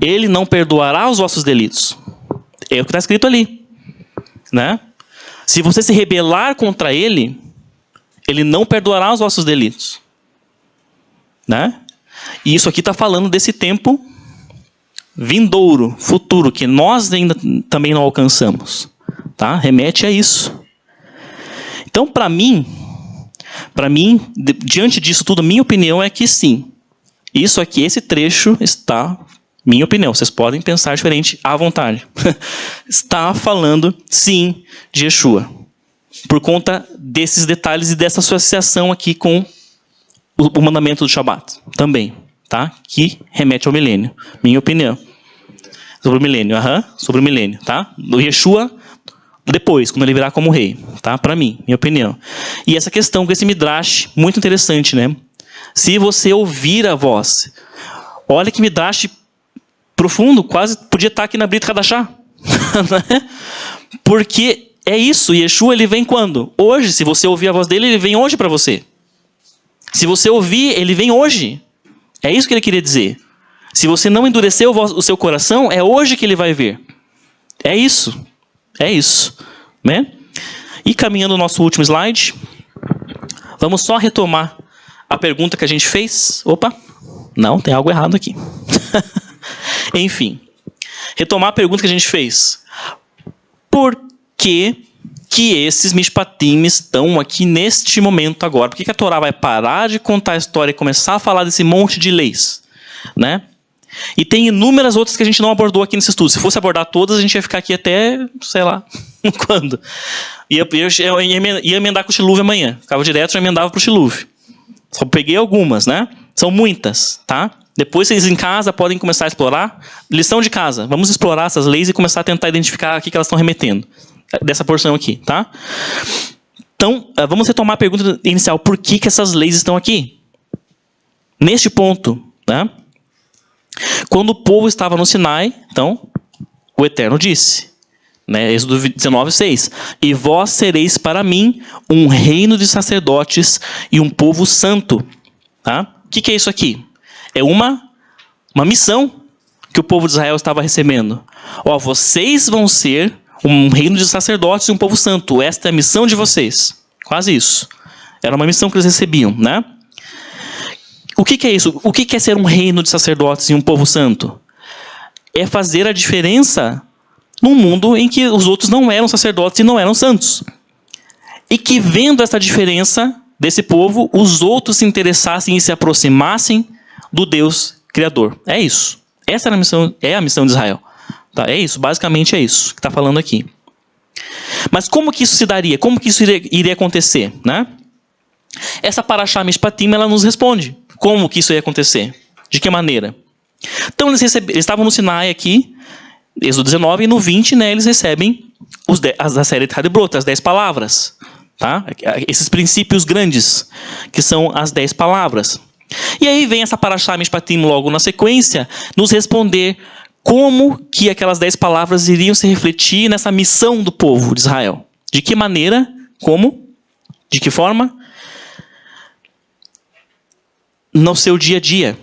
ele não perdoará os vossos delitos. É o que está escrito ali. Né? Se você se rebelar contra ele, ele não perdoará os vossos delitos. Né? E isso aqui está falando desse tempo vindouro, futuro, que nós ainda também não alcançamos. Tá? Remete a isso. Então, para mim, diante disso tudo, minha opinião é que sim. Isso aqui, esse trecho está, minha opinião, vocês podem pensar diferente à vontade. Está falando, sim, de Yeshua. Por conta desses detalhes e dessa associação aqui com o mandamento do Shabat. Também, tá? Que remete ao milênio. Minha opinião. Sobre o milênio, sobre o milênio, tá? O Yeshua depois, quando ele virar como rei, tá? Para mim, minha opinião. E essa questão com esse midrash, muito interessante, né? Se você ouvir a voz, olha que midrash profundo, quase podia estar aqui na Brit Hadashah. Porque é isso, Yeshua ele vem quando? Hoje, se você ouvir a voz dele, ele vem hoje para você. Se você ouvir, ele vem hoje. É isso que ele queria dizer. Se você não endurecer o seu coração, é hoje que ele vai vir. É isso. É isso. Né? E caminhando ao nosso último slide, vamos só retomar a pergunta que a gente fez. Opa, não, tem algo errado aqui. Enfim, retomar a pergunta que a gente fez. Por que esses mishpatim estão aqui neste momento agora? Por que a Torá vai parar de contar a história e começar a falar desse monte de leis? Né? E tem inúmeras outras que a gente não abordou aqui nesse estudo. Se fosse abordar todas, a gente ia ficar aqui até, sei lá, quando? Ia emendar com o Shiluv amanhã. Ficava direto, já emendava para o Shiluv. Só peguei algumas, né? São muitas, tá? Depois vocês em casa podem começar a explorar. Lição de casa. Vamos explorar essas leis e começar a tentar identificar a que elas estão remetendo. Dessa porção aqui, tá? Então, vamos retomar a pergunta inicial. Por que essas leis estão aqui? Neste ponto, né? Quando o povo estava no Sinai, então, o Eterno disse, né? Êxodo 19:6. E vós sereis para mim um reino de sacerdotes e um povo santo. Tá? O que é isso aqui? É uma missão que o povo de Israel estava recebendo. Ó, vocês vão ser um reino de sacerdotes e um povo santo. Esta é a missão de vocês. Quase isso. Era uma missão que eles recebiam, né? O que é isso? O que é ser um reino de sacerdotes e um povo santo? É fazer a diferença num mundo em que os outros não eram sacerdotes e não eram santos. E que vendo essa diferença desse povo, os outros se interessassem e se aproximassem do Deus Criador. É isso. Essa é a missão de Israel. Tá? É isso, basicamente é isso que está falando aqui. Mas como que isso se daria? Como que isso iria acontecer? Né? Essa Parashá Mishpatim, ela nos responde. Como que isso ia acontecer? De que maneira? Então eles estavam no Sinai aqui, Êxodo 19, e no 20, né, eles recebem a série de Hadibrot, as 10 palavras. Tá? Esses princípios grandes, que são as 10 palavras. E aí vem essa Parashá Mishpatim logo na sequência, nos responder como que aquelas 10 palavras iriam se refletir nessa missão do povo de Israel. De que maneira? Como? De que forma? No seu dia a dia.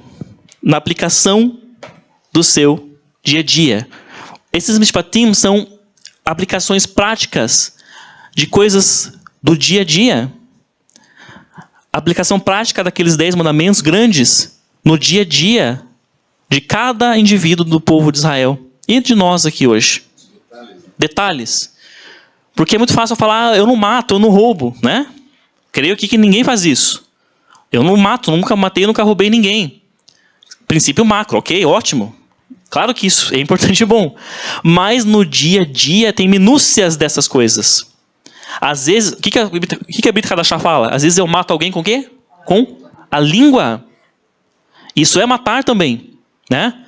Na aplicação do seu dia a dia. Esses mishpatim são aplicações práticas de coisas do dia a dia. A aplicação prática daqueles 10 mandamentos grandes no dia a dia de cada indivíduo do povo de Israel e de nós aqui hoje. Detalhes. Porque é muito fácil falar, eu não mato, eu não roubo, né? Creio que ninguém faz isso. Eu não mato, nunca matei, nunca roubei ninguém. Princípio macro, ok, ótimo. Claro que isso é importante e bom. Mas no dia a dia tem minúcias dessas coisas. Às vezes, o que a Brit Hadashah fala? Às vezes eu mato alguém com o quê? Com a língua. Isso é matar também, né?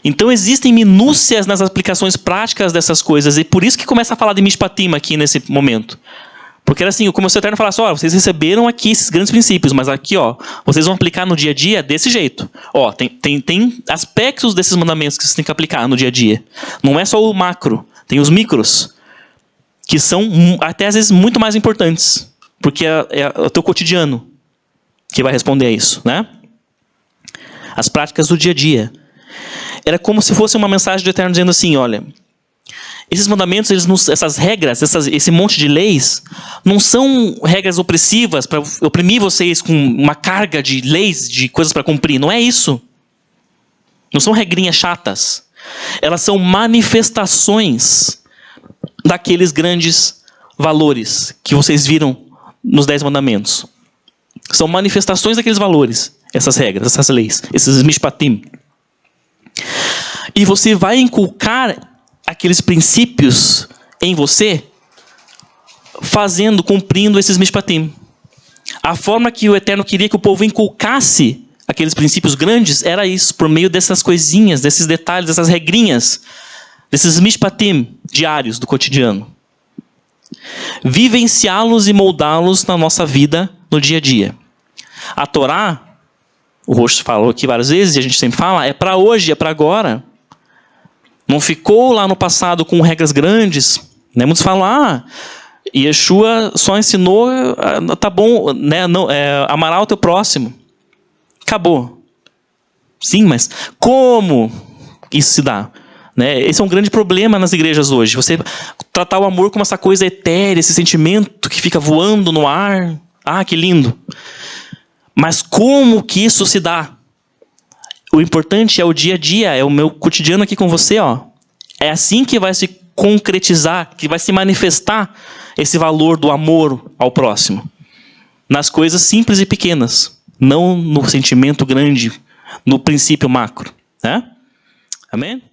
Então existem minúcias nas aplicações práticas dessas coisas. E por isso que começa a falar de Mishpatim aqui nesse momento. Porque era assim, como o Eterno falasse, ó, vocês receberam aqui esses grandes princípios, mas aqui, ó, vocês vão aplicar no dia a dia desse jeito. Ó, tem aspectos desses mandamentos que vocês têm que aplicar no dia a dia. Não é só o macro, tem os micros, que são até às vezes muito mais importantes, porque é o teu cotidiano que vai responder a isso, né? As práticas do dia a dia. Era como se fosse uma mensagem do Eterno dizendo assim, olha, esses mandamentos, essas regras, esse monte de leis, não são regras opressivas para oprimir vocês com uma carga de leis, de coisas para cumprir. Não é isso. Não são regrinhas chatas. Elas são manifestações daqueles grandes valores que vocês viram nos 10 mandamentos. São manifestações daqueles valores, essas regras, essas leis, esses mishpatim. E você vai inculcar aqueles princípios em você, cumprindo esses mishpatim. A forma que o Eterno queria que o povo inculcasse aqueles princípios grandes era isso, por meio dessas coisinhas, desses detalhes, dessas regrinhas, desses mishpatim diários do cotidiano. vivenciá-los e moldá-los na nossa vida no dia a dia. A Torá, o Roxo falou aqui várias vezes, e a gente sempre fala, é para hoje, é para agora. Não ficou lá no passado com regras grandes. Né? Muitos falam, Yeshua só ensinou, tá bom, né? Não, amará o teu próximo. Acabou. Sim, mas como isso se dá? Né? Esse é um grande problema nas igrejas hoje. Você tratar o amor como essa coisa etérea, esse sentimento que fica voando no ar. Ah, que lindo. Mas como que isso se dá? O importante é o dia a dia, é o meu cotidiano aqui com você. Ó. É assim que vai se concretizar, que vai se manifestar esse valor do amor ao próximo. Nas coisas simples e pequenas. Não no sentimento grande, no princípio macro. Né? Amém?